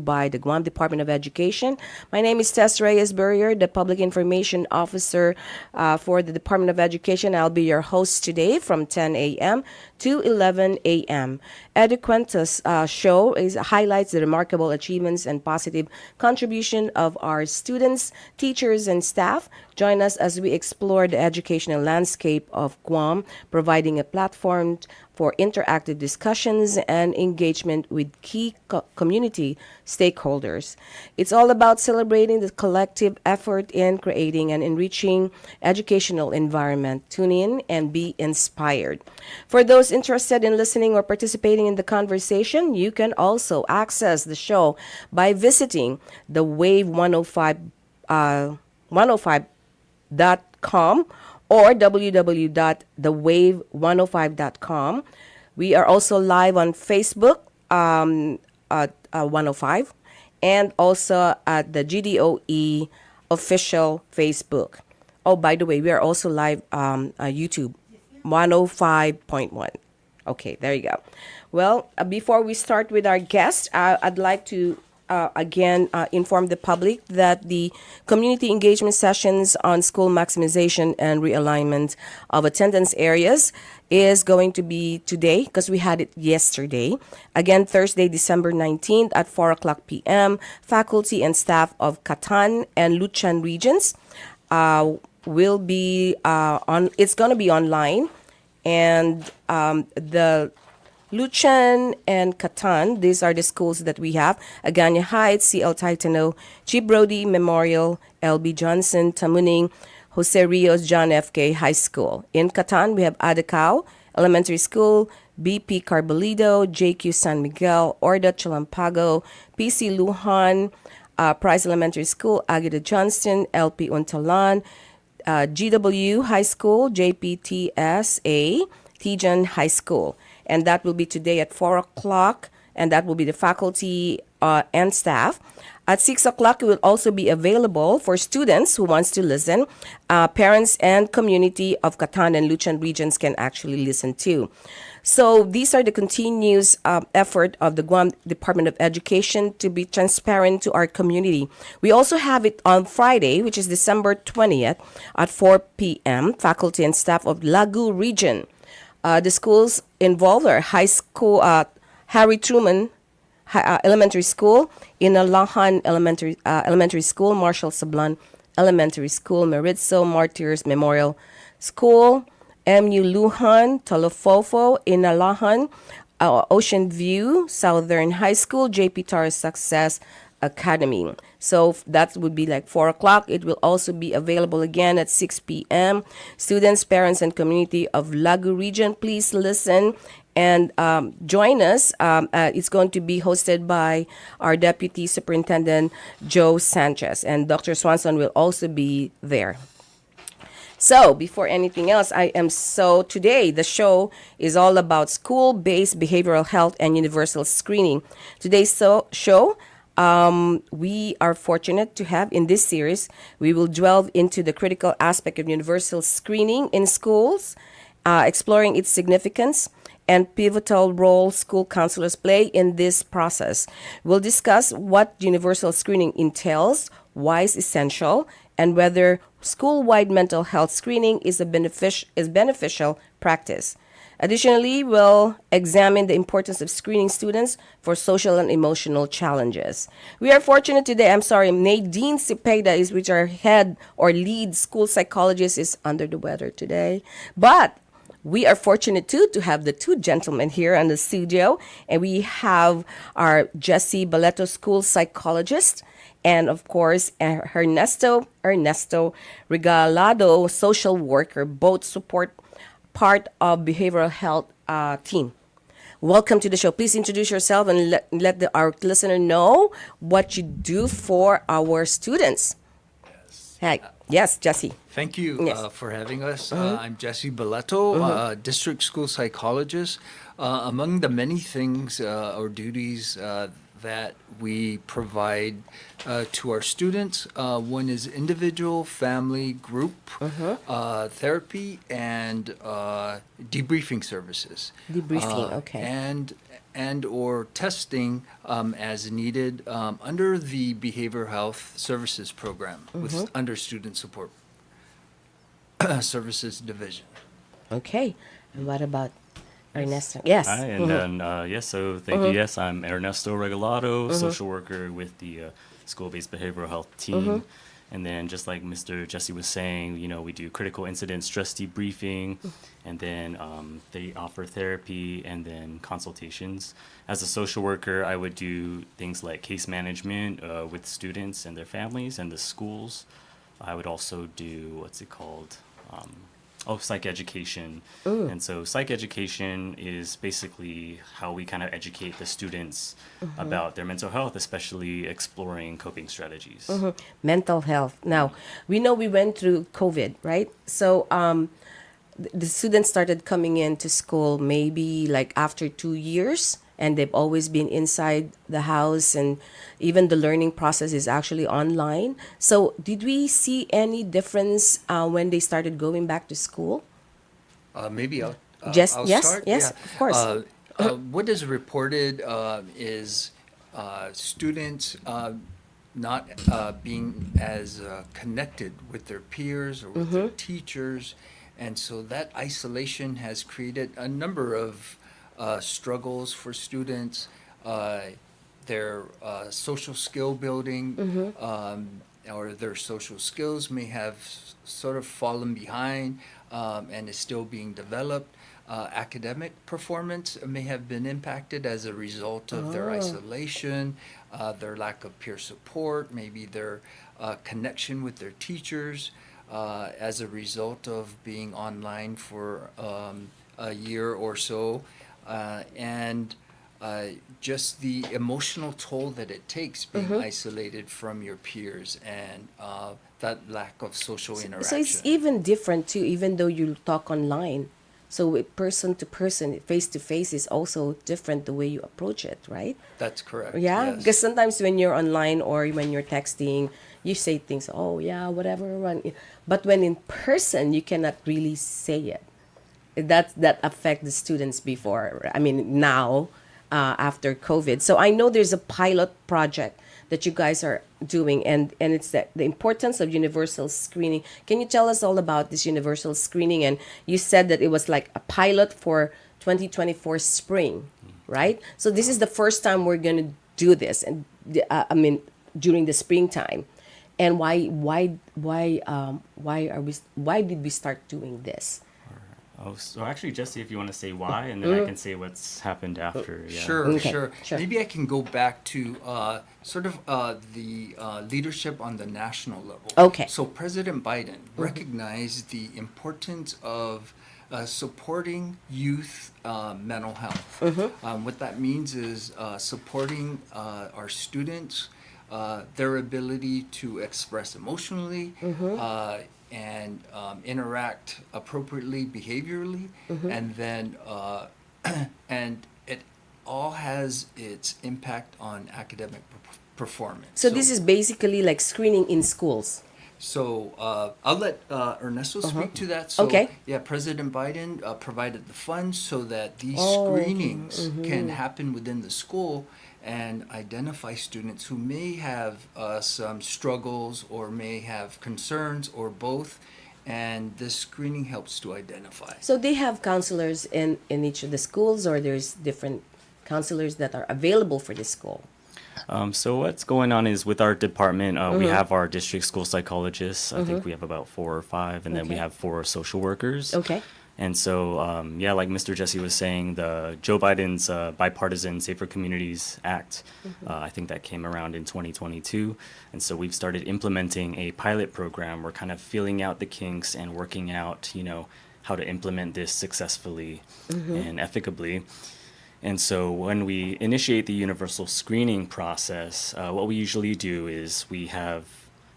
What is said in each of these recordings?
by the Guam Department of Education. My name is Tess Reyes Burrier, the Public Information Officer for the Department of Education. I'll be your host today from 10 a.m. to 11 a.m. EDUKUENTOS show highlights the remarkable achievements and positive contribution of our students, teachers, and staff. Join us as we explore the educational landscape of Guam, providing a platform for interactive discussions and engagement with key community stakeholders. It's all about celebrating the collective effort in creating an enriching educational environment. Tune in and be inspired. For those interested in listening or participating in the conversation, you can also access the show by visiting the Wave 105.com or www.thewave105.com. We are also live on Facebook at 105 and also at the GDOE official Facebook. Oh, by the way, we are also live YouTube 105.1. Okay, there you go. Well, before we start with our guest, I'd like to again inform the public that the community engagement sessions on school maximization and realignment of attendance areas is going to be today because we had it yesterday. Again, Thursday, December 19th at 4 o'clock p.m. Faculty and staff of Catan and Luchan regions will be it's going to be online. And the Luchan and Catan, these are the schools that we have. Aganya Heights, CL Titano, Chief Brody Memorial, LB Johnson, Tamuning, Jose Rios, John F.K. High School. In Catan, we have Adacao Elementary School, BP Carbolito, JQ San Miguel, Orda Chalampago, PC Lujan, Price Elementary School, Agueda Johnston, LP Untalan, GW High School, JPTSA, Tijan High School. And that will be today at 4 o'clock, and that will be the faculty and staff. At 6 o'clock, it will also be available for students who wants to listen. Parents and community of Catan and Luchan regions can actually listen too. So these are the continuous effort of the Guam Department of Education to be transparent to our community. We also have it on Friday, which is December 20th at 4 p.m. Faculty and staff of Lagu region. The schools involved are high school, Harry Truman Elementary School, Inalahan Elementary School, Marshall Sablan Elementary School, Meritzo Martyrs Memorial School, MU Lujan, Talofofo, Inalahan, Ocean View, Southern High School, JP Torres Success Academy. So that would be like 4 o'clock. It will also be available again at 6 p.m. Students, parents, and community of Lagu region, please listen and join us. It's going to be hosted by our Deputy Superintendent, Joe Sanchez, and Dr. Swanson will also be there. So, before anything else, today the show is all about school-based behavioral health and universal screening. Today's show, we are fortunate to have in this series, we will delve into the critical aspect of universal screening in schools, exploring its significance and pivotal role school counselors play in this process. We'll discuss what universal screening entails, why it's essential, and whether school-wide mental health screening is beneficial practice. Additionally, we'll examine the importance of screening students for social and emotional challenges. We are fortunate today, Nadine Cepeda which our head or lead school psychologist is under the weather today. But we are fortunate too to have the two gentlemen here in the studio. And we have our Jessie Baleto school psychologist and of course Ernesto Regalado social worker, both support part of behavioral health team. Welcome to the show. Please introduce yourself and let our listener know what you do for our students. Yes. Hi. Yes, Jesse. Thank you Yes. for having us. I'm Jesse Baleto, district school psychologist. Among the many things or duties that we provide to our students. One is individual, family, group therapy, and debriefing services. Debriefing, okay. and or testing as needed under the Behavioral Health Services Program with under Student Support Services Division. Okay. And what about Ernesto? Yes. Hi, and then yes, so thank you. Yes, I'm Ernesto Regalado, social worker with the school-based behavioral health team. And then just like Mr. Jesse was saying, you know, we do critical incident stress debriefing, and then they offer therapy and then consultations. As a social worker, I would do things like case management with students and their families and the schools. I would also do, what's it called? Psych education. And so psych education is basically how we kind of educate the students about their mental health, especially exploring coping strategies. Mental health. Now, we know we went through COVID, right? So the students started coming into school maybe like after 2 years, and they've always been inside the house, and even the learning process is actually online. So did we see any difference when they started going back to school? Maybe I'll Yes, start. yes, of course. What is reported is students not being as connected with their peers or with their teachers, and so that isolation has created a number of struggles for students. Their social skill building or their social skills may have sort of fallen behind and is still being developed. Academic performance may have been impacted as a result of their isolation, their lack of peer support, maybe their connection with their teachers as a result of being online for a year or so. And just the emotional toll that it takes being isolated from your peers and that lack of social interaction. So it's even different too, even though you talk online. So with person to person, face to face is also different the way you approach it, right? That's correct. Yeah, yes. because sometimes when you're online or when you're texting, you say things, oh yeah, whatever. But when in person, you cannot really say it. That affect the students before. I mean, now, after COVID. So I know there's a pilot project that you guys are doing, and it's the importance of universal screening. Can you tell us all about this universal screening? And you said that it was like a pilot for 2024 spring, right? So this is the first time we're going to do this, and during the springtime. And why did we start doing this? Oh, so actually, Jesse, if you want to say why, and then I can say what's happened after. Yeah. Sure, Okay, sure. sure. Maybe I can go back to the leadership on the national level. Okay. So President Biden recognized the importance of supporting youth mental health. What that means is supporting our students, their ability to express emotionally, and interact appropriately behaviorally, and then and it all has its impact on academic performance. So this is basically like screening in schools. So I'll let Ernesto speak to that. So, Okay. Yeah, President Biden provided the funds so that these Oh, okay. screenings can happen within the school and identify students who may have some struggles or may have concerns or both. And this screening helps to identify. So they have counselors in each of the schools, or there's different counselors that are available for the school? So what's going on is with our department, we have our district school psychologists. I think we have about 4 or 5, and then we Okay. have 4 social workers. Okay. And so, like Mr. Jesse was saying, the Joe Biden's bipartisan Safer Communities Act, I think that came around in 2022. And so we've started implementing a pilot program. We're kind of feeling out the kinks and working out, how to implement this successfully and ethically. And so when we initiate the universal screening process, what we usually do is we have,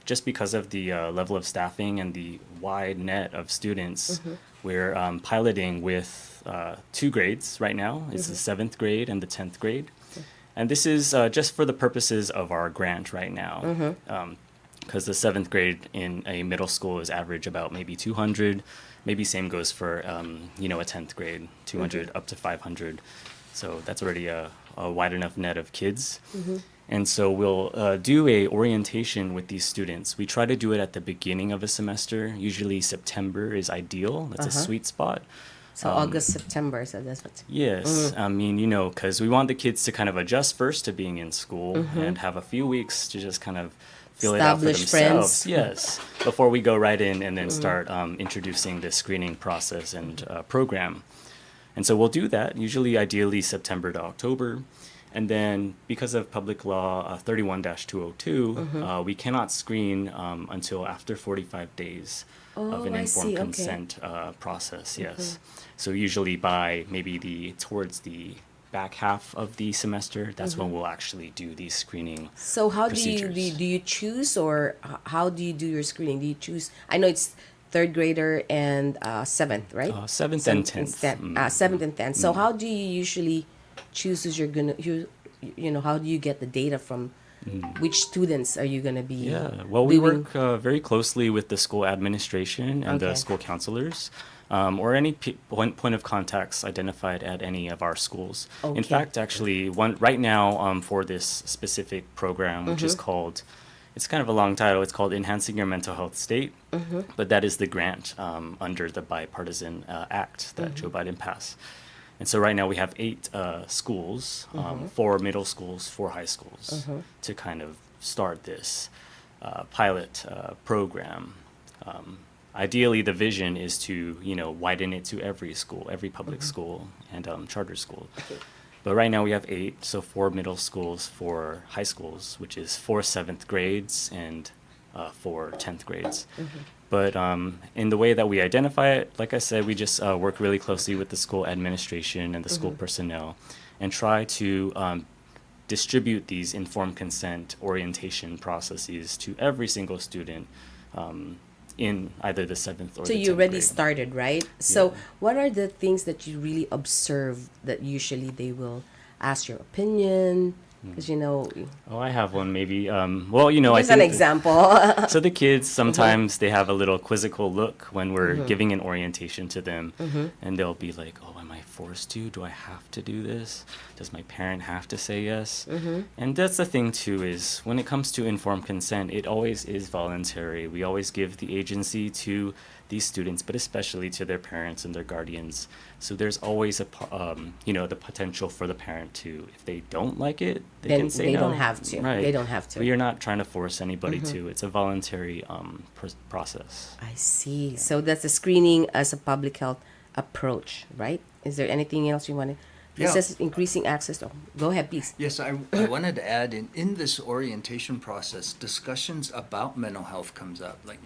just because of the level of staffing and the wide net of students, we're piloting with 2 grades right now. It's the 7th grade and the 10th grade. And this is just for the purposes of our grant right now. Because the 7th grade in a middle school is average about maybe 200. Maybe same goes for, a 10th grade, 200 up to 500. So that's already a a wide enough net of kids. And so we'll do a orientation with these students. We try to do it at the beginning of a semester. Usually September is ideal. That's a sweet spot. So August, September, so that's what. Yes, I mean, because we want the kids to kind of adjust first to being in school and have a few weeks to just kind of feel it out for Establish themselves. friends. Yes, before we go right in and then start introducing the screening process and program. And so we'll do that, usually ideally September to October. And then because of Public Law 31-202, we cannot screen until after 45 days of an I informed see, okay. consent process, yes. So usually by maybe towards the back half of the semester, that's when we'll actually do these screening So how do you procedures. choose, or how do you do your screening? Do you choose? I know it's third grader and seventh, right? Seventh and 10th. Seventh and 10th. So how do you usually choose who's you're gonna how do you get the data from which students are you gonna be? Yeah, well, we doing- work very closely with the school administration and the Okay. school counselors, or any point of contacts identified at any of our schools. Okay. In fact, actually, right now for this specific program, which is called, it's kind of a long title, it's called Enhancing Your Mental Health State, but that is the grant under the bipartisan act that Joe Biden passed. And so right now we have 8 schools, 4 middle schools, 4 high schools, to kind of start this pilot program. Ideally, the vision is to, widen it to every school, every public school and charter school. But right now we have 8, so 4 middle schools, 4 high schools, which is 4 7th grades and 4 10th grades. But in the way that we identify it, like I said, we just work really closely with the school administration and the school personnel and try to distribute these informed consent orientation processes to every single student in either the 7th or So the 10th you already grade. started, right? So what are the things that you really observe that usually they will ask your opinion? Because Oh, I have one maybe. Well, I here's an think example. so the kids sometimes they have a little quizzical look when we're giving an orientation to them, and they'll be like, "Oh, am I forced to? Do I have to do this? Does my parent have to say yes?" And that's the thing too, is when it comes to informed consent, it always is voluntary. We always give the agency to these students, but especially to their parents and their guardians. So there's always the potential for the parent to, if they don't like it, they Then can say they no. don't have to. Right. They don't have to. But you're not trying to force anybody to. It's a voluntary process. I see. So that's the screening as a public health approach, right? Is there anything else you want to? It Yeah. says increasing access to. Go ahead, please. Yes, I wanted to add in this orientation process, discussions about mental health comes up. Like,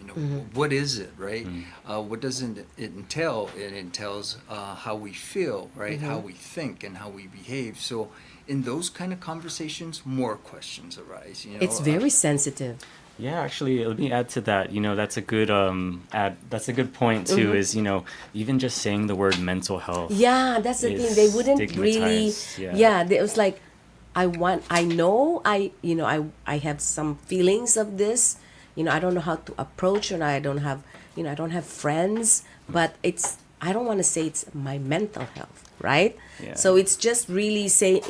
what is it, right? What does it entail? It entails how we feel, right? How we think and how we behave. So in those kind of conversations, more questions arise. It's very sensitive. Yeah, actually, let me add to that. That's a good That's a good point too. Is even just saying the word mental health. Yeah, that's the thing. is They wouldn't really. stigmatized, Yeah, it was like, I know, I have some feelings of this. I don't know how to approach, and I don't have, I don't have friends. But I don't want to say it's my mental health, right? Yeah. So it's just really saying,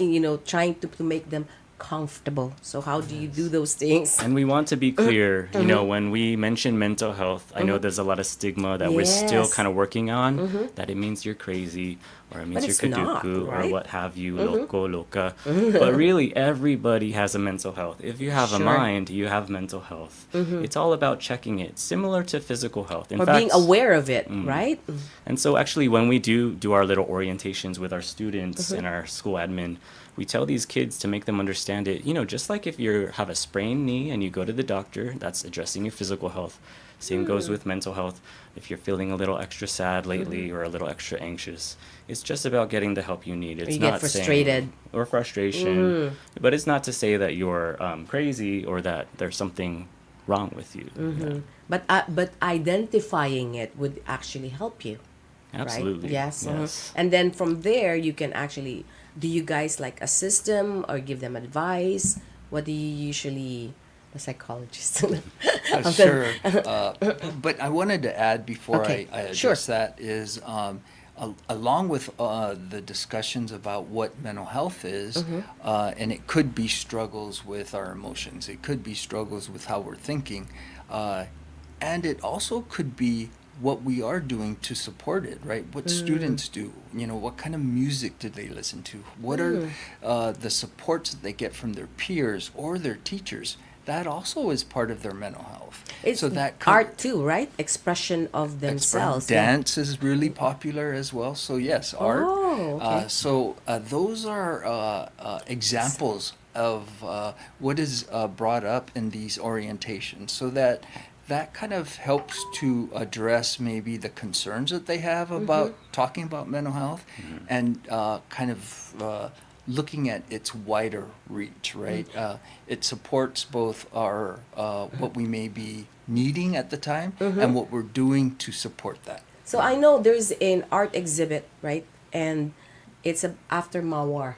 trying to make them comfortable. So how do you do those things? And we want to be clear, when we mention mental health, I know there's a lot of stigma that we're still Yes. kind of working on, that it means you're crazy, or it means But it's you're not, kaduku, right? or what have you, loco, loca. But really, everybody has a mental health. If you have a Sure. mind, you have mental health. It's all about checking it, similar to physical health. In Or fact, being aware of it, right? and so actually when we do our little orientations with our students and our school admin, we tell these kids to make them understand it, just like if you have a sprained knee and you go to the doctor, that's addressing your physical health. Same goes with mental health. If you're feeling a little extra sad lately or a little extra anxious, it's just about getting the help you need. It's you get not frustrated. or frustration, but it's not to say that you're crazy or that there's something wrong with you. Yeah. But identifying it would actually help you. Absolutely. Right? Yes. Yes. And then from there, you can actually. Do you guys like assist them or give them advice? What do you usually, a psychologist? Sure. But I wanted to add before Okay, I sure. address that is along with the discussions about what mental health is, and it could be struggles with our emotions, it could be struggles with how we're thinking, and it also could be what we are doing to support it, right? What students do, what kind of music do they listen to? What are the supports that they get from their peers or their teachers? That also is part of their mental health. It's so that art too, right? Expression of themselves. Yeah. Dance is really popular as well. So yes, art. Oh, okay. Those are examples of what is brought up in these orientations, so that kind of helps to address maybe the concerns that they have about talking about mental health, and kind of looking at its wider reach, right? It supports both our what we may be needing at the time and what we're doing to support that. So I know there's an art exhibit, right? And it's after Mawar.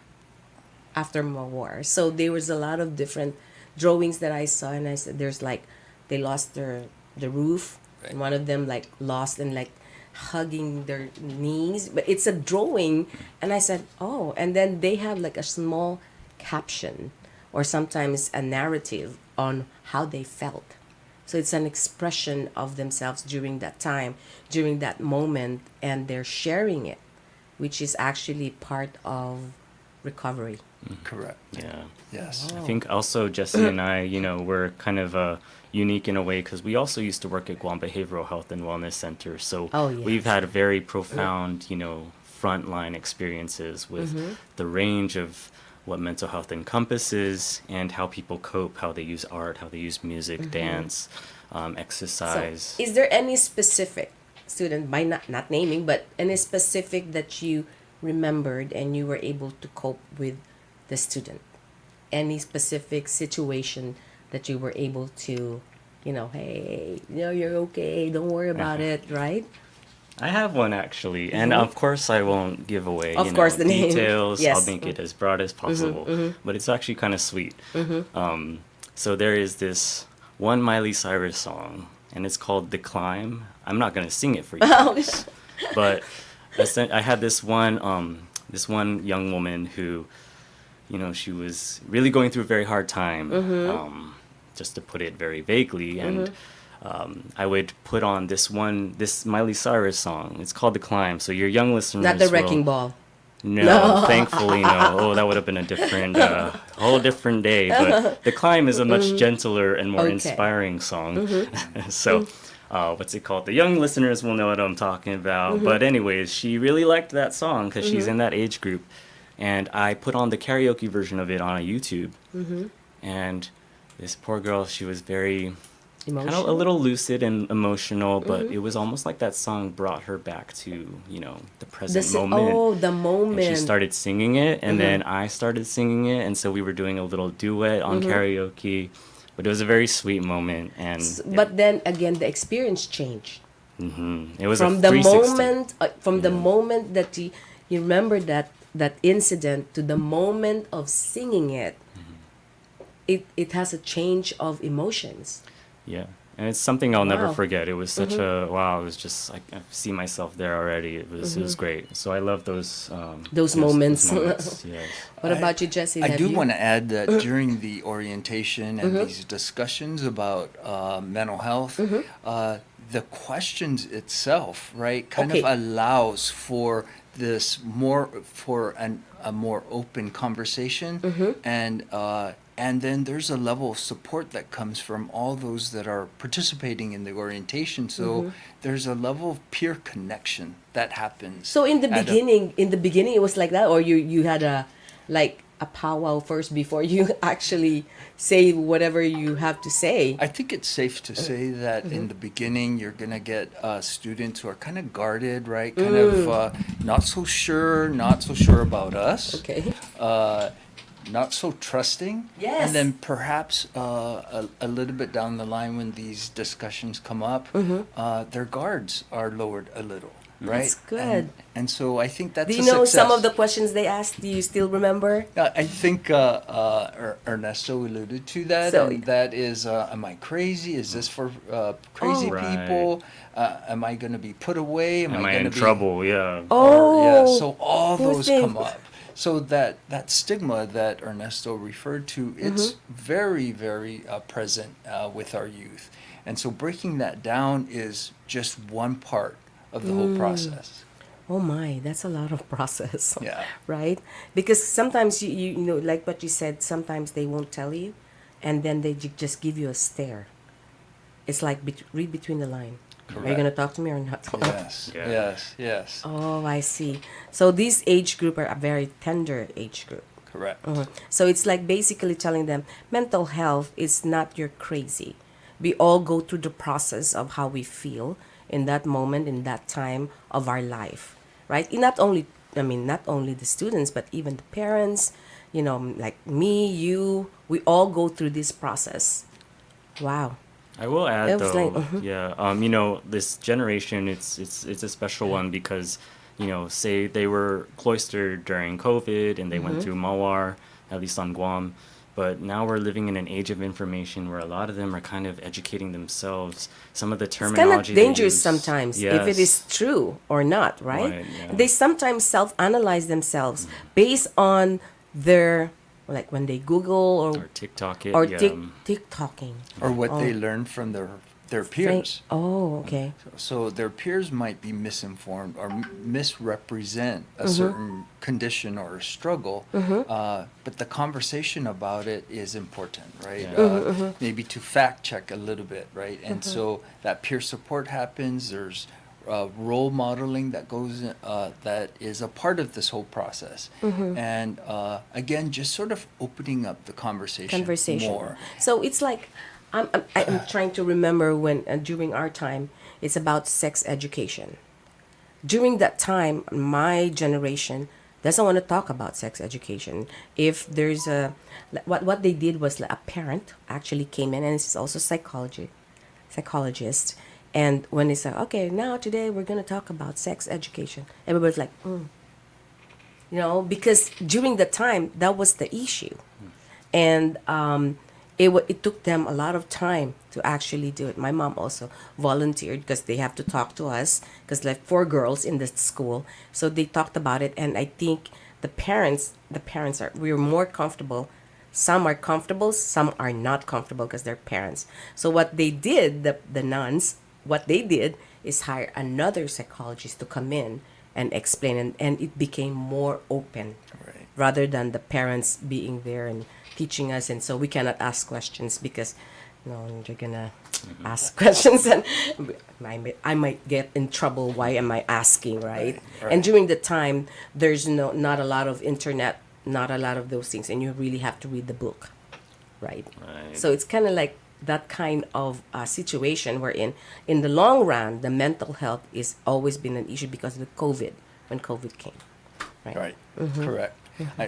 After Mawar. So there was a lot of different drawings that I saw, and I said there's like they lost the roof, Right. and one of them like lost and like hugging their knees, but it's a drawing, and I said, oh, and then they have like a small caption or sometimes a narrative on how they felt. So it's an expression of themselves during that time, during that moment, and they're sharing it, which is actually part of recovery. Correct. Yeah. Yes. I think also Jesse and I, we're kind of unique in a way because we also used to work at Guam Behavioral Health and Wellness Center. So Oh, yes. we've had very profound, frontline experiences with the range of what mental health encompasses and how people cope, how they use art, how they use music, dance, exercise. So, is there any specific student, by not naming, but any specific that you remembered and you were able to cope with the student? Any specific situation that you were able to, hey, you're okay, don't worry about it, right? I have one actually, and of course I won't give away Of course, the name. details. Yes. I'll make it as broad as possible, but it's actually kind of sweet. So there is this one Miley Cyrus song, and it's called "The Climb." I'm not gonna sing it for you guys, but I had this one young woman who, she was really going through a very hard time, just to put it very vaguely, and I would put on this Miley Cyrus song. It's called "The Climb." So your young listeners, Not the Wrecking Ball. No, thankfully no. Oh, that would have been a different, whole different day. But "The Climb" is a much gentler and more Okay. inspiring song. So, what's it called? The young listeners will know what I'm talking about. But anyways, she really liked that song because she's in that age group, and I put on the karaoke version of it on YouTube. And this poor girl, she was very kind of a Emotional? little lucid and emotional, but it was almost like that song brought her back to, the present moment. Oh, the moment. And she started singing it, and then I started singing it, and so we were doing a little duet on karaoke. But it was a very sweet moment, and But then again, the experience changed. it was From a the 360. moment that you remember that incident to the moment of singing it, it has a change of emotions. Yeah, and it's something I'll never Wow. forget. It was such a wow. It was just I see myself there already. It was great. So I love those moments. Yes. What about you, Jesse? I Have do you- want to add that during the orientation and these discussions about mental health, the questions itself, right, kind Okay. of allows for this a more open conversation, and then there's a level of support that comes from all those that are participating in the orientation. So there's a level of peer connection that happens. So in the at a- beginning, it was like that, or you had a powwow first before you actually say whatever you have to say. I think it's safe to say that in the beginning you're gonna get students who are kind of guarded, right? Kind of not so sure about us. Okay. Not so trusting. Yes. And then perhaps a little bit down the line when these discussions come up, their guards are lowered a little. right? That's good. And so I think that's Do a you know some of success. the questions they asked? Do you still remember? I think Ernesto alluded to that, So, and that is, am I crazy? Is this for crazy Oh. Right. people? Am I going to be put away? Am I I going to in be? trouble? Yeah. Or, yeah, oh, so all poor those thing. come up. So that stigma that Ernesto referred to, it's very, very present with our youth. And so breaking that down is just one part of the whole process. Oh my, that's a lot of process, Yeah. right? Because sometimes you know, like what you said, sometimes they won't tell you, and then they just give you a stare. It's like read between the line. Are you Correct. gonna talk to me or not? Yes, Yeah. yes, yes. Oh, I see. So this age group are a very tender age group. Correct. So it's like basically telling them mental health is not you're crazy. We all go through the process of how we feel in that moment, in that time of our life, right? Not only, I mean, not only the students, but even the parents, you know, like me, you, we all go through this process. Wow. I will add It was like, though, yeah, you know, this generation, it's a special one because, you know, say they were cloistered during COVID and they went through Mawar, at least on Guam, but now we're living in an age of information where a lot of them are kind of educating themselves. Some of the it's kind terminology of they dangerous use, sometimes if it yes, is true or not, right? right, yeah. They sometimes self-analyze themselves based on their, like when they Google or TikTok it, or yeah, TikToking. Or what they Oh. learn from their peers. Oh, okay. So their peers might be misinformed or misrepresent a certain condition or a struggle, but the conversation about it is important, right? Yeah. Maybe to fact check a little bit, right? And so that peer support happens. There's role modeling that goes that is a part of this whole process, and again, just sort of opening up the conversation more. So it's like I'm trying to remember when during our time, it's about sex education. During that time, my generation doesn't want to talk about sex education. If there's a what they did was like a parent actually came in, and this is also psychologist, and when they said, okay, now today we're gonna talk about sex education, everybody's like, you know, because during the time that was the issue, and it took them a lot of time to actually do it. My mom also volunteered because they have to talk to us because like 4 girls in the school, so they talked about it, and I think the parents are we're more comfortable. Some are comfortable, some are not comfortable because they're parents. So what they did, the nuns, what they did is hire another psychologist to come in and explain, and it became more open Right. rather than the parents being there and teaching us, and so we cannot ask questions because they're gonna ask questions, and I might get in trouble. Why am I asking, right? Right. And during the time, there's not a lot of internet, not a lot of those things, and you really have to read the book, right? Right. So it's kind of like that kind of situation we're in the long run, the mental health is always been an issue because of the COVID, when COVID came, right? Right. Correct.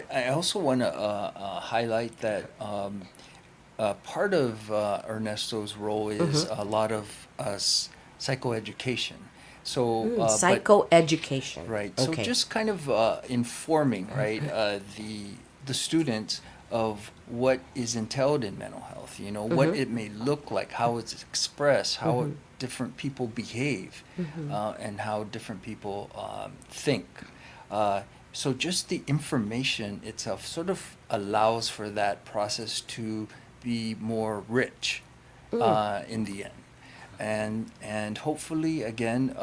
I also want to highlight that part of Ernesto's role is a lot of psychoeducation. So, but Psychoeducation. right. So Okay. just kind of informing, right, the students of what is entailed in mental health. You know, what it may look like, how it's expressed, how different people behave, and how different people think. So just the information itself sort of allows for that process to be more rich in the end, and hopefully again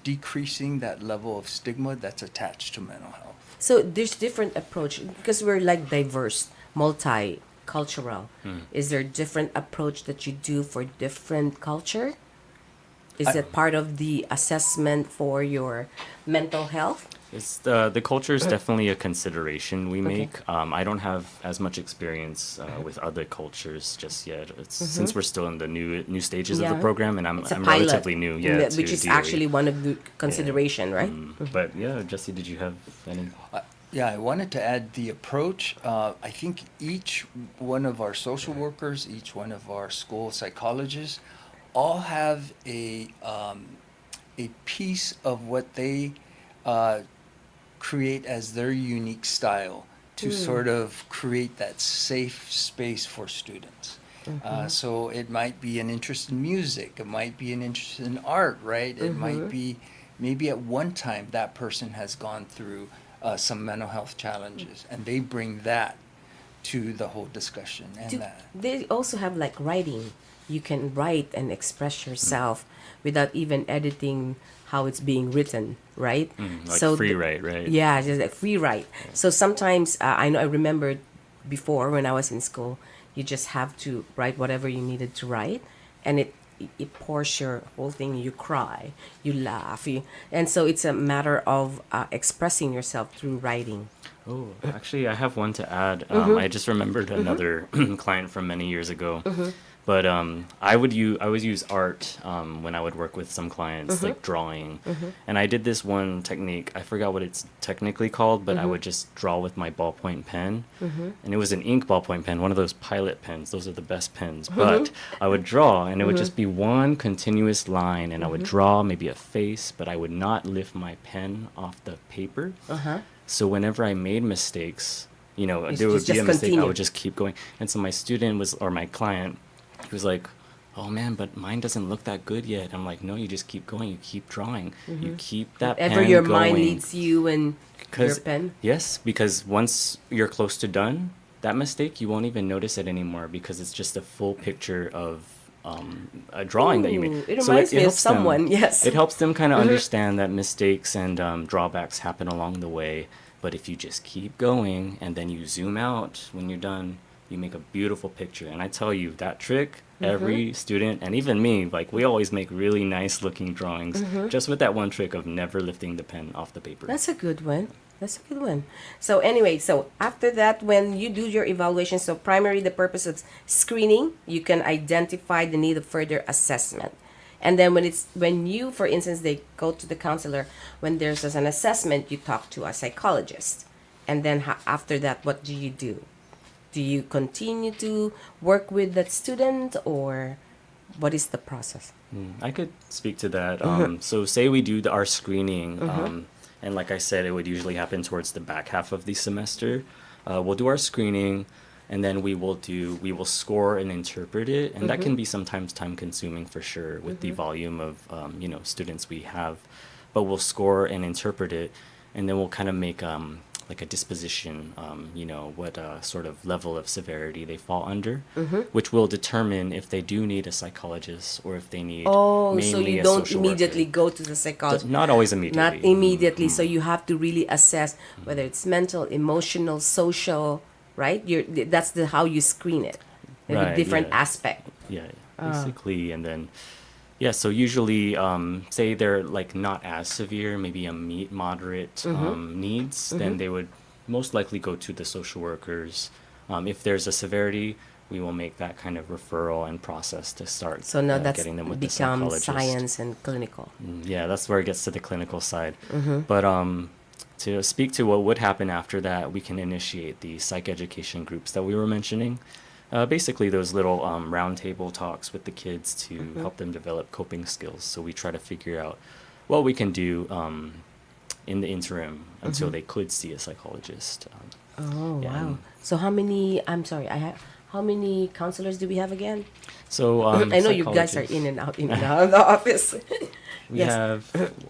decreasing that level of stigma that's attached to mental health. So there's different approach because we're like diverse, multicultural. Is there different approach that you do for different culture? Is I- it part of the assessment for your mental health? It's the culture is definitely a consideration we Okay. make. I don't have as much experience with other cultures just yet. It's since we're still in the new stages of the Yeah. program, and I'm It's a I'm pilot, relatively new, yeah, which to is DOE. actually one of the consideration, right? But yeah, Jesse, did you have any? Yeah, I wanted to add the approach. I think each one of our social workers, each one of our school psychologists, all have a a piece of what they create as their unique style to sort of create that safe space for students. So it might be an interest in music, it might be an interest in art, right? It might be maybe at one time that person has gone through some mental health challenges and they bring that to the whole discussion. And They also have like writing. You can write and express yourself without even editing how it's being written, right? Like free write, right? Yeah, just like free write. So sometimes I remember before when I was in school, you just have to write whatever you needed to write, and it pours your whole thing. You cry, you laugh, and so it's a matter of expressing yourself through writing. Oh, actually, I have one to add. I just remembered another client from many years ago. But I would use art when I would work with some clients, like drawing. And I did this one technique. I forgot what it's technically called, but I would just draw with my ballpoint pen. And it was an ink ballpoint pen, one of those pilot pens. Those are the best pens. But I would draw, and it would just be one continuous line. And I would draw maybe a face, but I would not lift my pen off the paper. So whenever I made mistakes, there would be a mistake, continue. I would just keep going. And so my student or my client, he was like, oh man, but mine doesn't look that good yet. I'm like, no, you just keep going. You keep drawing. You keep that Whatever pen your going. mind leads you and your pen. Yes, because once you're close to done, that mistake, you won't even notice it anymore because it's just a full picture of a drawing that you made. It reminds me of helps them- someone, yes. It helps them kind of understand that mistakes and drawbacks happen along the way. But if you just keep going and then you zoom out when you're done, you make a beautiful picture. And I tell you, that trick, every student, and even me, like we always make really nice looking drawings just with that one trick of never lifting the pen off the paper. That's a good one. That's a good one. So anyway, so after that, when you do your evaluation, so primarily the purpose of screening, you can identify the need of further assessment. And then when you, for instance, they go to the counselor, when there's an assessment, you talk to a psychologist. And then after that, what do you do? Do you continue to work with that student, or what is the process? I could speak to that. So say we do our screening, and like I said, it would usually happen towards the back half of the semester. We'll do our screening, and then we will score and interpret it, and that can be sometimes time consuming for sure with the volume of students we have. But we'll score and interpret it, and then we'll kind of make like a disposition, what sort of level of severity they fall under, which will determine if they do need a psychologist or if they need So mainly you a don't social immediately worker. go to the psychologist. Not always immediately. Not immediately. So you have to really assess whether it's mental, emotional, social, right? That's how you screen it. Maybe Right, different yeah. aspect. Yeah, basically, and then so usually say they're like not as severe, maybe a moderate needs, then they would most likely go to the social workers. If there's a severity, we will make that kind of referral and process to start So now that's getting them with the become psychologist. science and clinical. Yeah, that's where it gets to the clinical side. But to speak to what would happen after that, we can initiate the psych education groups that we were mentioning. Basically, those little roundtable talks with the kids to help them develop coping skills. So we try to figure out what we can do in the interim until they could see a psychologist. Oh, Yeah, wow. and- So how many counselors do we have again? So I know you guys are psychologists, in and out of the office. We Yes. have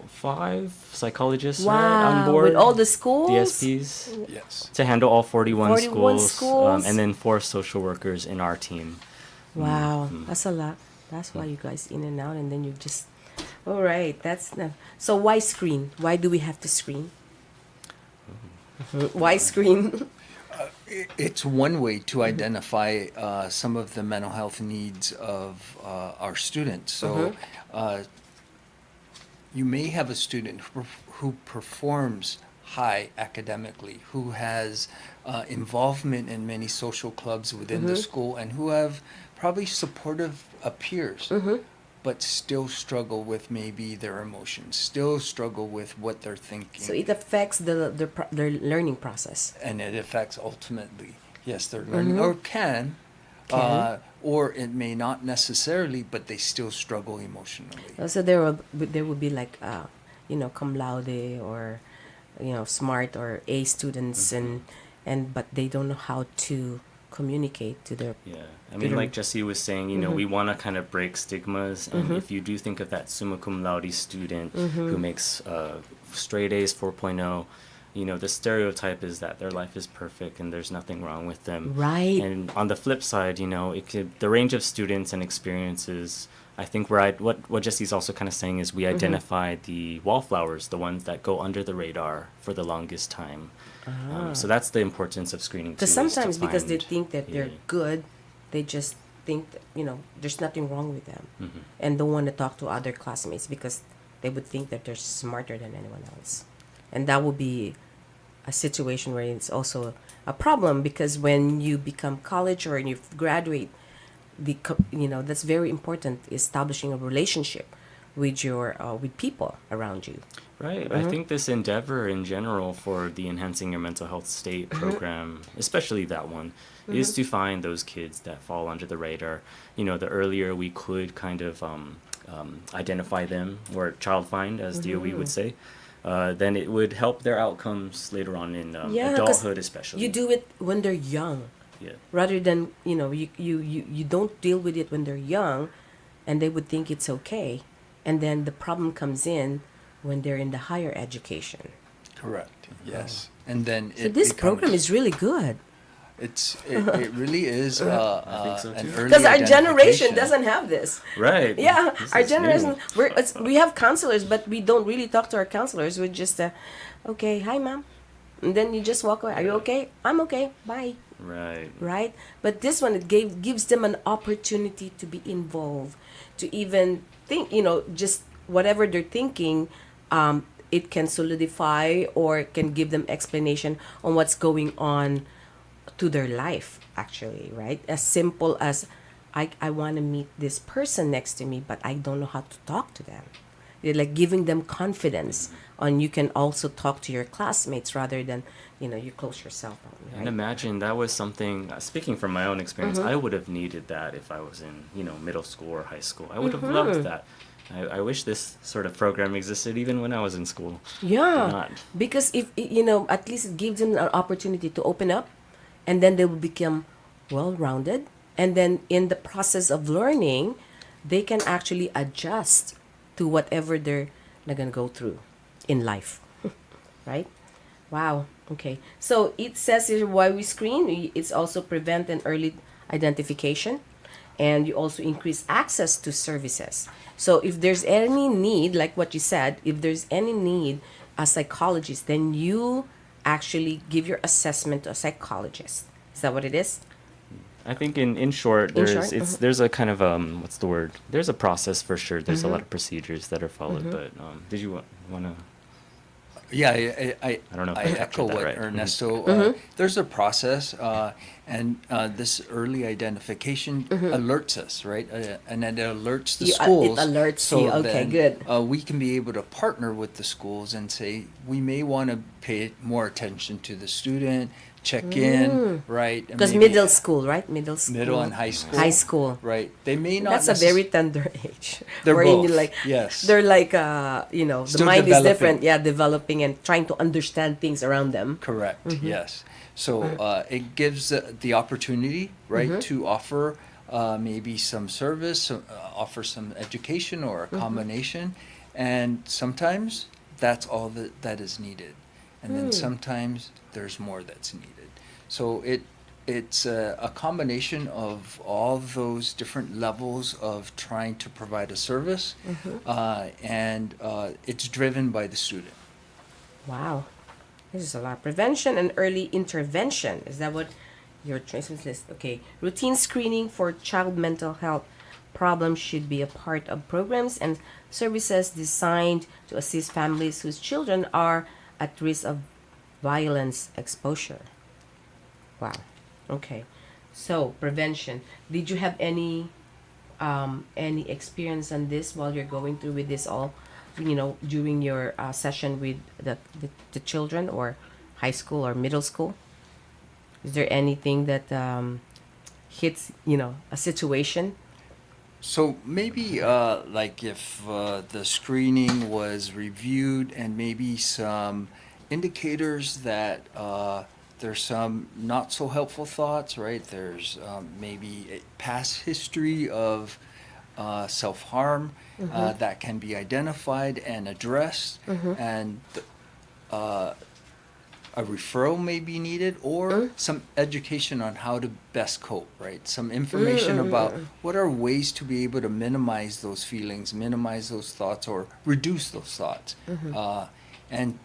5 psychologists Wow, right, on board. with all the schools? DSPs. yes. To handle all 41 schools, schools. and then 4 social workers in our team. Wow, that's a lot. That's why you guys in and out, and then you just. All right, so why screen? Why do we have to screen? Why screen? It's one way to identify some of the mental health needs of our students. So you may have a student who performs high academically, who has involvement in many social clubs within the school, and who have probably supportive peers, but still struggle with maybe their emotions, still struggle with what they're thinking. So it affects their learning process. And it affects ultimately, yes, their learning, or can. or it may not necessarily, but they still struggle emotionally. So there would be like cum laude or smart or A students and but they don't know how to communicate to their Yeah, I mean, like Jesse was saying, we want to kind of break stigmas, and if you do think of that summa cum laude student who makes straight A's 4.0, the stereotype is that their life is perfect and there's nothing wrong with them. Right. And on the flip side, the range of students and experiences, I think what Jesse's also kind of saying is we identify the wallflowers, the ones that go under the radar for the longest time. So that's the importance of screening too. Because is to sometimes because they find- think that they're yeah. good, they just think that, there's nothing wrong with them and don't want to talk to other classmates because they would think that they're smarter than anyone else. And that would be a situation where it's also a problem because when you become college or you graduate, that's very important, establishing a relationship with your with people around you. Right. I think this endeavor in general for the Enhancing Your Mental Health State program, especially that one, is to find those kids that fall under the radar. The earlier we could kind of identify them, or child find, as DOE would say, then it would help their outcomes later on in 'Cause adulthood, especially. you do it when they're young. Yeah. Rather than you don't deal with it when they're young and they would think it's okay, and then the problem comes in when they're in the higher education. Correct. Yes. And then So this program is really good it really is think so an too. early because our generation identification. doesn't have this. Right. Yeah, This our is new. generation we have counselors, but we don't really talk to our counselors. We just okay, hi ma'am, and then you just walk away. Are you okay? I'm okay. Bye. Right. Right? But this one, it gives them an opportunity to be involved, to even think, just whatever they're thinking, it can solidify or it can give them explanation on what's going on to their life, actually, right? As simple as, I want to meet this person next to me, but I don't know how to talk to them. You're like giving them confidence on you can also talk to your classmates rather than, you close yourself on, right? And imagine that was something, speaking from my own experience, I would have needed that if I was in, middle school or high school. I would have loved that. I wish this sort of program existed even when I was in school. Yeah, Not. because if at least it gives them an opportunity to open up, and then they will become well-rounded, and then in the process of learning, they can actually adjust to whatever they're gonna go through in life, right? Wow. Okay. So it says here why we screen. It's also prevent and early identification, and you also increase access to services. So if there's any need, like what you said, if there's any need as psychologist, then you actually give your assessment to a psychologist. Is that what it is? I think in short, In there's short, there's a kind of what's the word? There's a process for sure. There's a lot of procedures that are followed. But did you want to? Yeah, I don't know if I I captured echo that what right. Ernesto. There's a process, and this early identification alerts us, right? And then it alerts the It schools. alerts you. Okay, then, good. We can be able to partner with the schools and say we may want to pay more attention to the student, check in, right? And Because maybe middle school, right? Middle school. middle and high school. High school. Right. They may not. That's a very tender age. They're wherein both, you like, yes. They're like, the Still mind is different. developing. Yeah, developing and trying to understand things around them. Correct. Yes. So it gives the opportunity, right, to offer maybe some service, offer some education, or a combination, and sometimes that's all that is needed, and then sometimes there's more that's needed. So it's a combination of all those different levels of trying to provide a service, and it's driven by the student. Wow. This is a lot. Prevention and early intervention. Is that what your choices list? Okay. Routine screening for child mental health problems should be a part of programs and services designed to assist families whose children are at risk of violence exposure. Wow. Okay. So prevention. Did you have any experience on this while you're going through with this all? During your session with the children or high school or middle school? Is there anything that hits, a situation. So maybe like if the screening was reviewed and maybe some indicators that there's some not so helpful thoughts, right? There's maybe a past history of self-harm that can be identified and addressed, and a referral may be needed, or some education on how to best cope, right? Some information about what are ways to be able to minimize those feelings, minimize those thoughts, or reduce those thoughts. And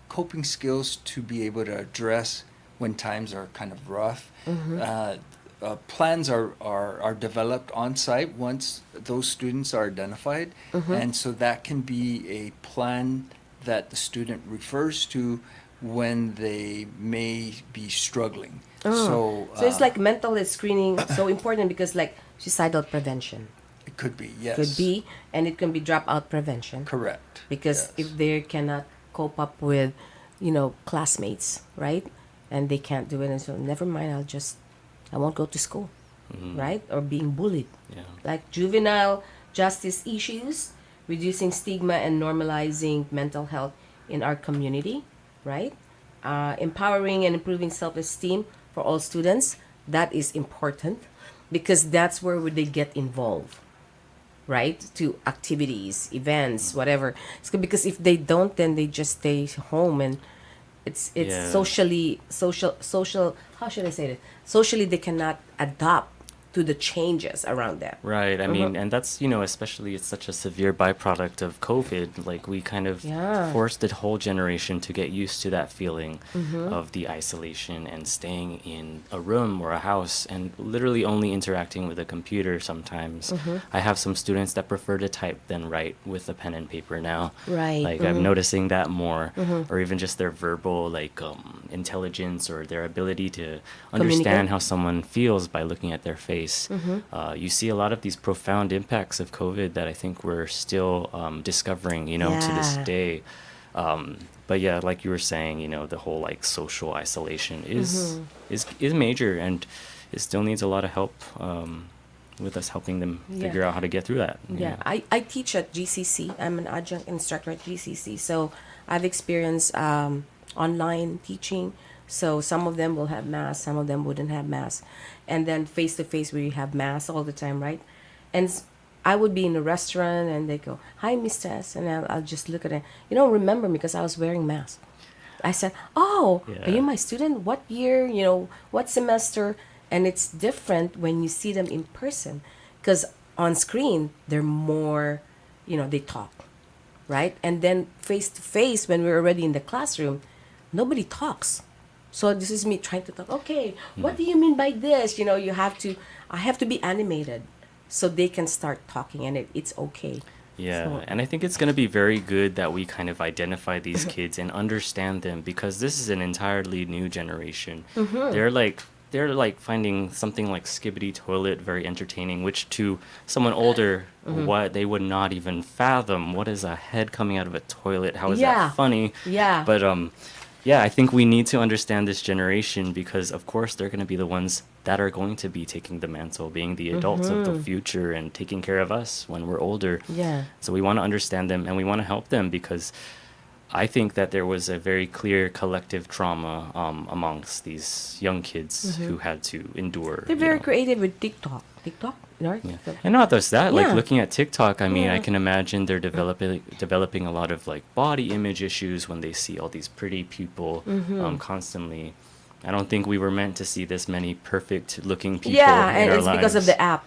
coping skills to be able to address when times are kind of rough. Plans are developed on site once those students are identified, and so that can be a plan that the student refers to when they may be struggling. So So it's like mental health screening so important because like suicidal prevention it could be, yes. could be, and it can be dropout prevention. Correct. Because yes. if they cannot cope up with, classmates, right? And they can't do it, and so never mind, I won't go to school, right? Or being bullied. Yeah. Like juvenile justice issues, reducing stigma and normalizing mental health in our community, right? Empowering and improving self-esteem for all students, that is important because that's where would they get involved, right? To activities, events, whatever. It's good because if they don't, then they just stay home, and it's Yeah. social. How should I say it? Socially, they cannot adapt to the changes around them. Right. I mean, and that's, especially it's such a severe byproduct of COVID. Like we kind of Yeah. forced the whole generation to get used to that feeling of the isolation and staying in a room or a house and literally only interacting with a computer sometimes. I have some students that prefer to type than write with a pen and paper now. Right. Like I'm noticing that more, or even just their verbal intelligence or their ability to understand Communicate. how someone feels by looking at their face. You see a lot of these profound impacts of COVID that I think we're still discovering, to this Yeah. day. But yeah, like you were saying, the whole like social isolation is major, and it still needs a lot of help with us helping them figure out how to get through that. Yeah, I teach at GCC. I'm an adjunct instructor at GCC. So I've experienced online teaching. So some of them will have mass, some of them wouldn't have mass. And then face to face, we have mass all the time, right? And I would be in a restaurant and they go, "Hi, Miss Tess," and I'll just look at it. You don't remember me because I was wearing mask. I said, "Oh, are you Yeah. my student? What year? What semester?" And it's different when you see them in person, because on screen they're more, they talk, right? And then face to face, when we're already in the classroom, nobody talks. So this is me trying to talk. Okay, what do you mean by this? I have to be animated, so they can start talking, and it's okay. Yeah, So- and I think it's going to be very good that we kind of identify these kids and understand them, because this is an entirely new generation. They're like finding something like Skibbity Toilet very entertaining, which to someone older, what they would not even fathom. What is a head coming out of a toilet? How is Yeah. that funny? Yeah. But yeah, I think we need to understand this generation, because of course they're going to be the ones that are going to be taking the mantle, being the adults of the future and taking care of us when we're older. Yeah. So we want to understand them and we want to help them, because I think that there was a very clear collective trauma amongst these young kids who had to endure. They're very creative with TikTok. TikTok, right? Yeah. And not just that, like Yeah. looking at TikTok, I mean, I Yeah. can imagine they're developing a lot of like body image issues when they see all these pretty people constantly. I don't think we were meant to see this many perfect looking people Yeah, in and our it's lives. because of the app.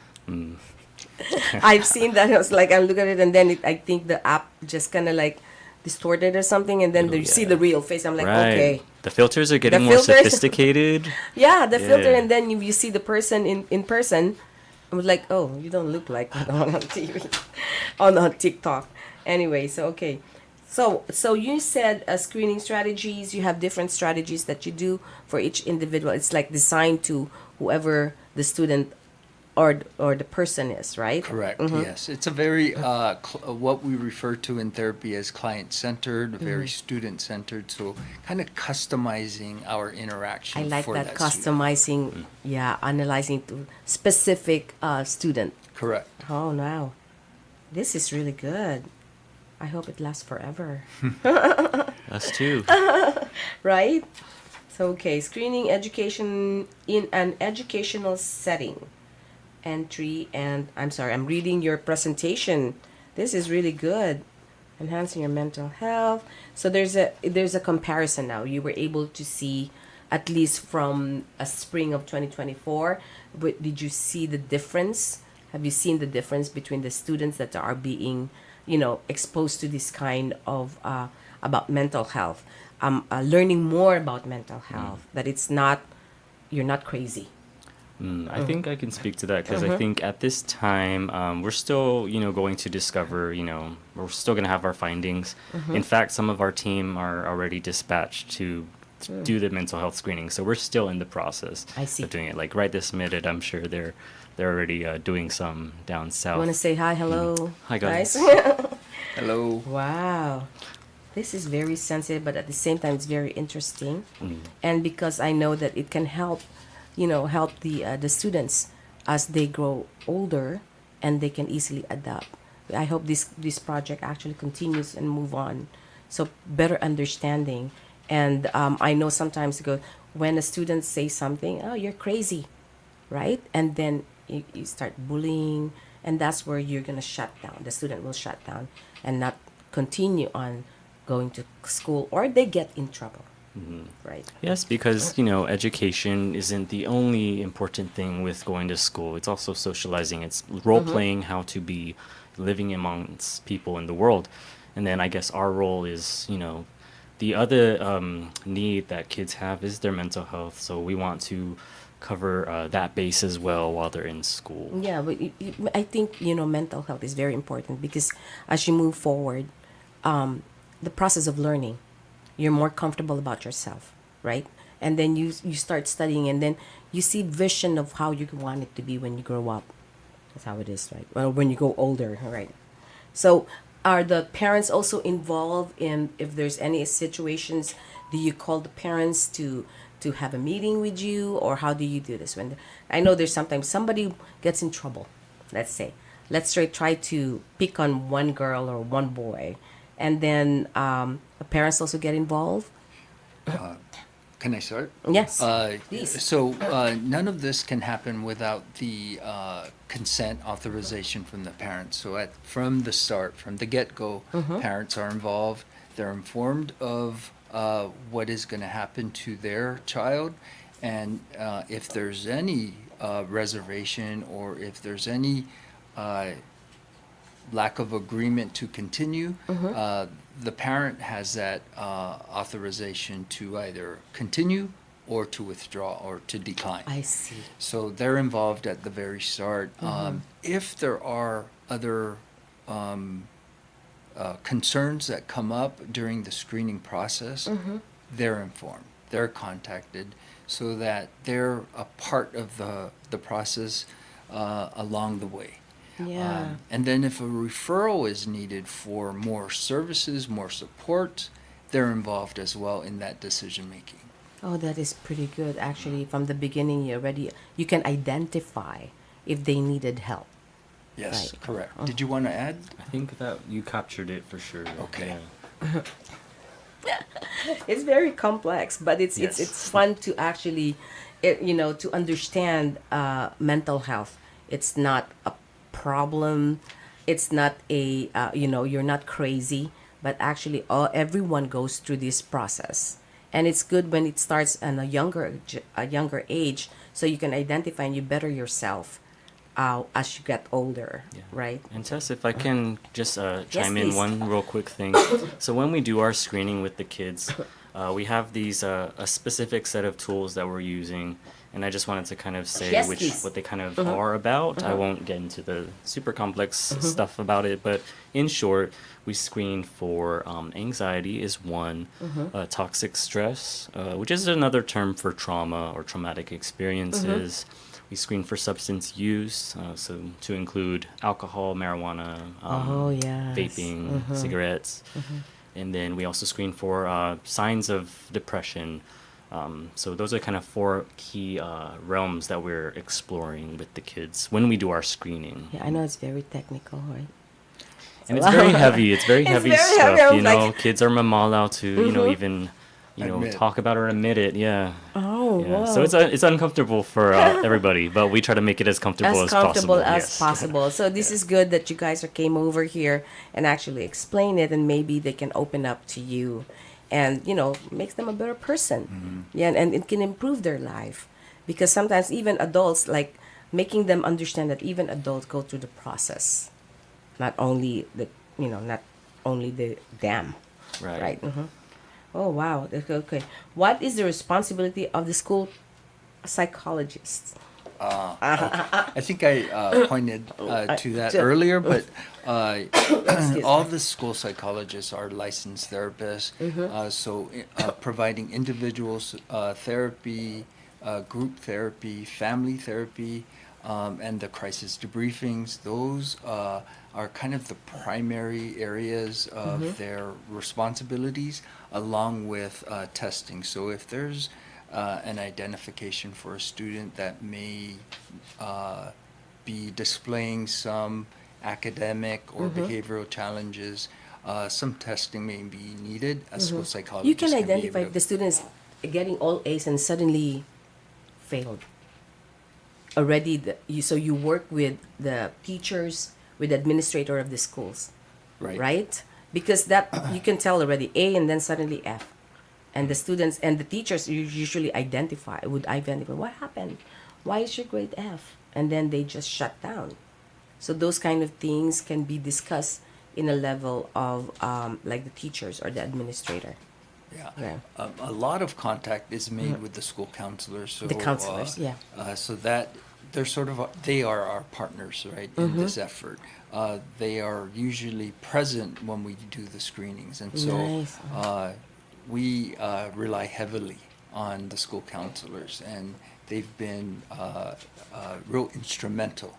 I've seen that. I was like, I look at it, and then I think the app just kind of like distorted or something, and then Oh, you see yeah. the real face. I'm like, Right. okay. The filters are getting The more filters- sophisticated. Yeah, the filter, Yeah. and then you see the person in person. I was like, oh, you don't look like that on TV, on TikTok. Anyway, so okay. So you said screening strategies. You have different strategies that you do for each individual. It's like designed to whoever the student or the person is, right? Correct. Yes, it's a very what we refer to in therapy as client-centered, very student-centered. So kind of customizing our interaction. I like for that student. customizing, yeah, analyzing to specific student. Correct. Oh, wow. This is really good. I hope it lasts forever. Us too. Right? So, okay, screening education in an educational setting. Entry, and I'm sorry, I'm reading your presentation. This is really good. Enhancing your mental health. So there's a comparison now. You were able to see at least from a spring of 2024. But did you see the difference? Have you seen the difference between the students that are being, exposed to this kind of about mental health, learning more about mental health? That you're not crazy. I think I can speak to that because I think at this time we're still, going to discover, we're still going to have our findings. In fact, some of our team are already dispatched to do the mental health screening, so we're still in the process I see. of doing it. Like right this minute, I'm sure they're already doing some down south. You want to say hi, hello? Hi, guys. Hello. Wow. This is very sensitive, but at the same time, it's very interesting. And because I know that it can help, help the students as they grow older and they can easily adapt. I hope this project actually continues and move on. So better understanding. And I know sometimes when a student says something, oh, you're crazy, right? And then you start bullying, and that's where you're going to shut down. The student will shut down and not continue on going to school, or they get in trouble. Right. Yes, because, education isn't the only important thing with going to school. It's also socializing. It's role-playing how to be living amongst people in the world. And then I guess our role is, the other need that kids have is their mental health. So we want to cover that base as well while they're in school. Yeah, but I think, mental health is very important because as you move forward, the process of learning, you're more comfortable about yourself, right? And then you start studying, and then you see vision of how you want it to be when you grow up. That's how it is, right? Well, when you go older, right? So are the parents also involved in, if there's any situations, do you call the parents to have a meeting with you, or how do you do this? When I know there's sometimes somebody gets in trouble, let's say. Let's try to pick on one girl or one boy, and then the parents also get involved. Can I start? Yes, please. So none of this can happen without the consent authorization from the parents. So from the start, from the get-go, parents are involved. They're informed of what is going to happen to their child, and if there's any reservation, or if there's any lack of agreement to continue, the parent has that authorization to either continue or to withdraw or to decline. I see. So they're involved at the very start. If there are other concerns that come up during the screening process, they're informed, they're contacted, so that they're a part of the process along the way. Yeah. And then if a referral is needed for more services, more support, they're involved as well in that decision making. Oh, that is pretty good. Actually, from the beginning, you can identify if they needed help. Yes, Right. correct. Did you want to add? I think that you captured it for sure. Okay. Yeah. It's very complex, but it's Yes. it's fun to actually, to understand mental health. It's not a problem. It's not a you're not crazy, but actually everyone goes through this process, and it's good when it starts at a younger age, so you can identify and you better yourself as you get older, Yeah. right? And Tess, if I can just chime please. in one real quick thing. So when we do our screening with the kids, we have these a specific set of tools that we're using, and I just wanted to kind of say Yes, please. what they kind of are about. I won't get into the super complex stuff about it, but in short, we screen for anxiety is one, toxic stress, which is another term for trauma or traumatic experiences. We screen for substance use, so to include alcohol, marijuana, Oh, yes. vaping, cigarettes. And then we also screen for signs of depression. So those are kind of four key realms that we're exploring with the kids when we do our screening. Yeah, I know it's very technical, right? And it's very heavy. It's very It's heavy very stuff. heavy. I was You know, like- kids are allowed to, even, Admit. talk about or admit it. Yeah. Oh, Yeah. wow. So it's uncomfortable for everybody, but we try to make it as comfortable As as comfortable possible. as Yes. possible. So this is good that you guys came over here and actually explain it, and maybe they can open up to you, and makes them a better person. Yeah, and it can improve their life, because sometimes even adults, like making them understand that even adults go through the process, not only not only the them. Right. Right. Oh, wow. Okay. What is the responsibility of the school psychologist? I think I pointed to that to- earlier, but Excuse all me. the school psychologists are licensed therapists. So providing individuals therapy, group therapy, family therapy, and the crisis debriefings, those are kind of the primary areas of their responsibilities, along with testing. So if there's an identification for a student that may be displaying some academic or behavioral challenges, some testing may be needed. A school psychologist You can be identify able to- the students getting all A's and suddenly failed. Already, so you work with the teachers, with the administrator of the schools, right? Because that you can tell already A and then suddenly F, and the students and the teachers usually would identify what happened, why is your grade F, and then they just shut down. So those kind of things can be discussed in a level of like the teachers or the administrator. Yeah. Yeah. A lot of contact is made with the school counselors. So, The counselors, yeah. So that they're they are our partners, right, in this effort. They are usually present when we do the screenings, and so Nice. we rely heavily on the school counselors, and they've been real instrumental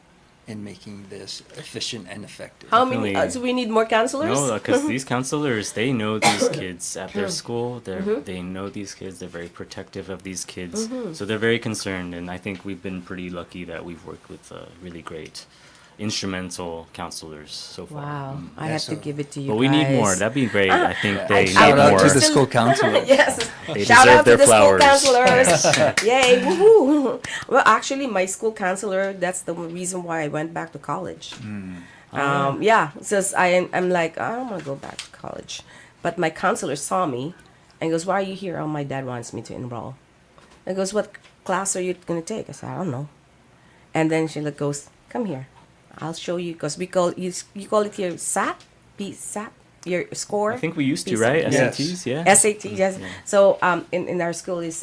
in making this efficient and effective. How many? Definitely. So we need more counselors. No, because these counselors, they know these kids at their school. They know these kids. They're very protective of these kids. So they're very concerned. And I think we've been pretty lucky that we've worked with really great instrumental counselors so far. Wow, I Yeah, have to so- give it to you. But we need guys. more. That'd be great. I think they Shout need out more. to the school counselors. Yes. They Shout deserve out to their the flowers. school counselors. Yay, woohoo. Well, actually, my school counselor, that's the reason why I went back to college. Yeah, since I'm like, I don't want to go back to college. But my counselor saw me and goes, why are you here? Oh, my dad wants me to enroll. And goes, what class are you going to take? I said, I don't know. And then she goes, come here. I'll show you, because you call it here SAT, SAT, your score. I think we used to, PSAT. right? Yes. SATs, yeah. SAT, yes. So in our school is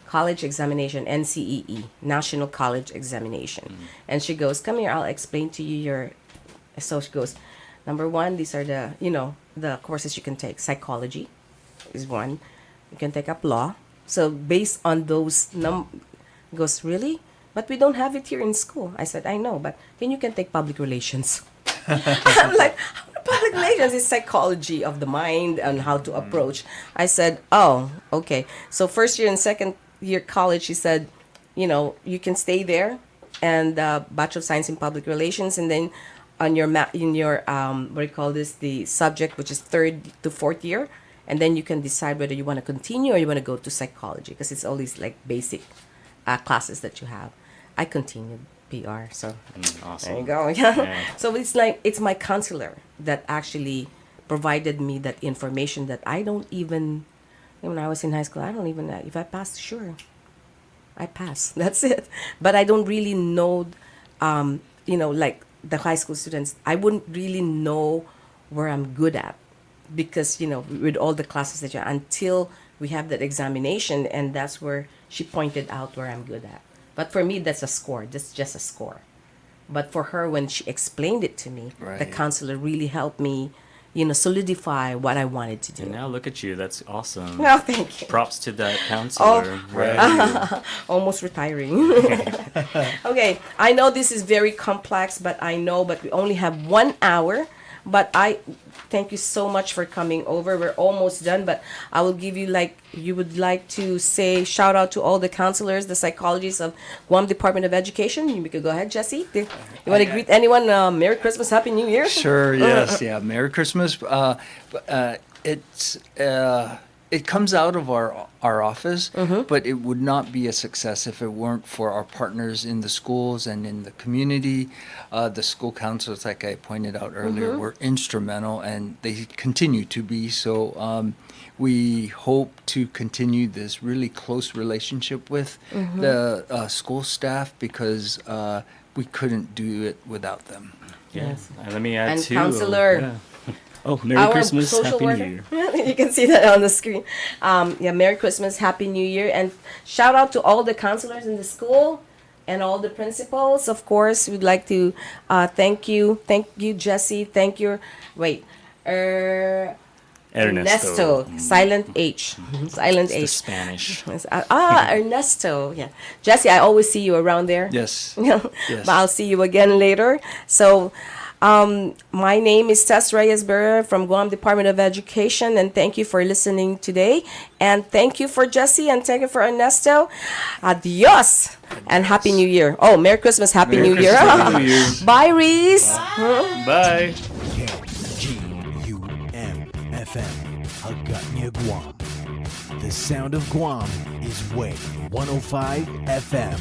college examination, NCEE, National College Examination. And she goes, come here, I'll explain to you your... So she goes, number one, these are the, the courses you can take. Psychology is one. You can take up law. So based on those goes, really? But we don't have it here in school. I said, I know, but then you can take public relations. I'm like, public relations is psychology of the mind and how to approach. I said, oh, okay. So first year and second year college, she said, you can stay there and Bachelor of Science in Public Relations, and then on your what do you call this, the subject, which is third to fourth year, and then you can decide whether you want to continue or you want to go to psychology, because it's always like basic classes that you have. I continued PR, so Awesome. there you go. Yeah. So it's like, it's my counselor that actually provided me that information that I don't even, when I was in high school, I don't even, if I passed, sure, I passed. That's it. But I don't really know, like the high school students, I wouldn't really know where I'm good at, because, with all the classes that until we have that examination, and that's where she pointed out where I'm good at. But for me, that's a score. That's just a score. But for her, when she explained it to me, the Right. counselor really helped me, solidify what I wanted to do. And now look at you. That's awesome. Well, thank you. Props to that counselor. Right. Almost retiring. Okay, I know this is very complex, but we only have 1 hour. But I thank you so much for coming over. We're almost done, but I will give you, like, you would like to say shout out to all the counselors, the psychologists of Guam Department of Education. You could go ahead, Jesse. You want to greet anyone? Merry Christmas, Happy New Year. Sure. Yes. Yeah. Merry Christmas. It comes out of our office, but it would not be a success if it weren't for our partners in the schools and in the community. The school counselors, like I pointed out earlier, were instrumental, and they continue to be. So we hope to continue this really close relationship with the school staff, because we couldn't do it without them. Yeah. Yes. And let me add And too. counselor. Yeah. Oh, Merry Christmas, Happy New Year. You can see that on the screen. Merry Christmas, Happy New Year, and shout out to all the counselors in the school and all the principals. Of course, we'd like to thank you, Jesse. Thank you. Ernesto, silent H, silent It's the H. Spanish. Ernesto. Yeah, Jesse, I always see you around there. Yes. But Yes. I'll see you again later. So, my name is Tess Reyes-Burr from Guam Department of Education, and thank you for listening today. And thank you for Jesse, and thank you for Ernesto. Adios, and Happy New Year. Oh, Merry Christmas, Happy Merry New Year. Christmas, Happy New Year. Bye, Reese. Bye. KGUM-FM, Hagåtña, Guam. The sound of Guam is Way 105 FM.